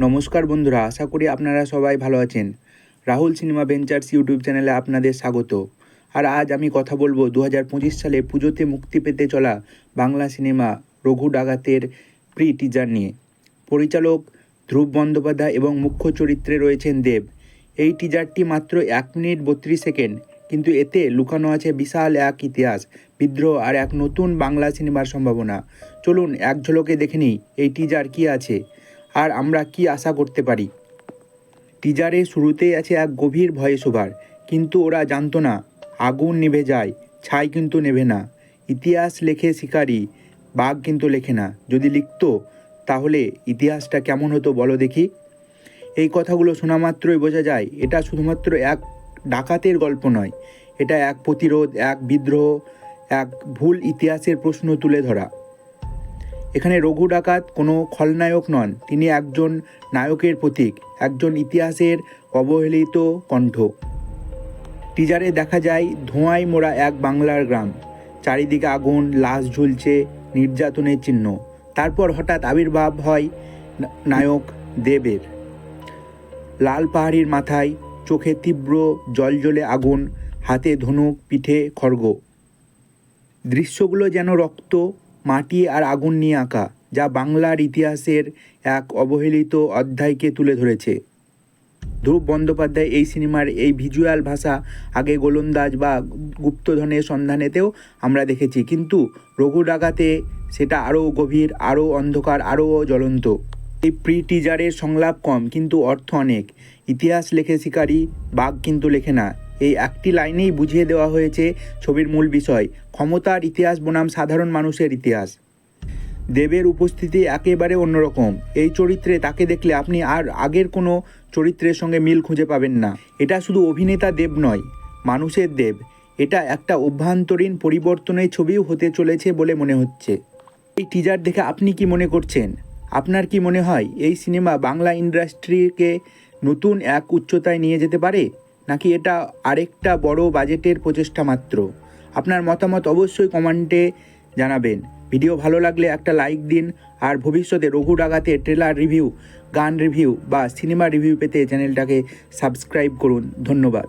নমস্কার বন্ধুরা, আশা করি আপনারা সবাই ভালো আছেন। রাহুল সিনেমা ভেঞ্চার্স ইউটিউব চ্যানেলে আপনাদের স্বাগত। আর আজ আমি কথা বলবো 2025 সালে পুজোতে মুক্তি পেতে চলা বাংলা সিনেমা রঘু ডাকাতের প্রি টিজার নিয়ে। পরিচালক ধ্রুব বন্দ্যোপাধ্যায় এবং মুখ্য চরিত্রে রয়েছেন দেব। এই টিজারটি মাত্র 1 মিনিট 32 সেকেন্ড, কিন্তু এতে লুকানো আছে বিশাল এক ইতিহাস, বিদ্রোহ আর এক নতুন বাংলা সিনেমার সম্ভাবনা। চলুন এক ঝলকে দেখে নিই এই টিজার কী আছে আর আমরা কি আশা করতে পারি। টিজারের শুরুতেই আছে এক গভীর ভয়েস ওভার, কিন্তু ওরা জানতো না আগুন নিভে যায়, ছাই কিন্তু নেভে না। ইতিহাস লেখে শিকারী, বাঘ কিন্তু লেখে না। যদি লিখতো তাহলে ইতিহাসটা কেমন হতো বলো দেখি। এই কথাগুলো শোনা মাত্রই বোঝা যায় এটা শুধুমাত্র এক ডাকাতের গল্প নয়, এটা এক প্রতিরোধ, এক বিদ্রোহ, এক ভুল ইতিহাসের প্রশ্ন তুলে ধরা। এখানে রঘু ডাকাত কোনো খলনায়ক নন, তিনি একজন নায়কের প্রতীক, একজন ইতিহাসের অবহেলিত কণ্ঠ। টিজারে দেখা যায় ধোঁয়ায় মোড়া এক বাংলার গ্রাম, চারিদিকে আগুন, লাশ ঝুলছে, নির্যাতনের চিহ্ন। তারপর হঠাৎ আবির্ভাব হয় নায়ক দেবের। লাল পাহাড়ির মাথায়, চোখে তীব্র জলজলে আগুন, হাতে ধনুক, পিঠে খড়গ। দৃশ্যগুলো যেন রক্ত, মাটি আর আগুন নিয়ে আঁকা, যা বাংলার ইতিহাসের এক অবহেলিত অধ্যায়কে তুলে ধরেছে। ধ্রুব বন্দ্যোপাধ্যায় এই সিনেমার এই ভিজুয়াল ভাষা আগে গোলন্দাজ বা গুপ্তধনের সন্ধানেতেও আমরা দেখেছি, কিন্তু রঘু ডাকাতে সেটা আরও গভীর, আরও অন্ধকার, আরও জ্বলন্ত। এই প্রি টিজারের সংলাপ কম, কিন্তু অর্থ অনেক। ইতিহাস লেখে শিকারী, বাঘ কিন্তু লেখে না। এই একটি লাইনেই বুঝিয়ে দেওয়া হয়েছে ছবির মূল বিষয়, ক্ষমতার ইতিহাস বনাম সাধারণ মানুষের ইতিহাস। দেবের উপস্থিতি একেবারে অন্যরকম। এই চরিত্রে তাকে দেখলে আপনি আর আগের কোনো চরিত্রের সঙ্গে মিল খুঁজে পাবেন না। এটা শুধু অভিনেতা দেব নয়, মানুষের দেব। এটা একটা অভ্যন্তরীণ পরিবর্তনের ছবিও হতে চলেছে বলে মনে হচ্ছে। এই টিজার দেখে আপনি কি মনে করছেন? আপনার কি মনে হয় এই সিনেমা বাংলা ইন্ডাস্ট্রিকে নতুন এক উচ্চতায় নিয়ে যেতে পারে, নাকি এটা আরেকটা বড় বাজেটের প্রচেষ্টা মাত্র? আপনার মতামত অবশ্যই কমেন্টে জানাবেন। ভিডিও ভালো লাগলে একটা লাইক দিন, আর ভবিষ্যতে রঘু ডাকাতের ট্রেলার রিভিউ, গান রিভিউ বা সিনেমা রিভিউ পেতে চ্যানেলটাকে সাবস্ক্রাইব করুন। ধন্যবাদ।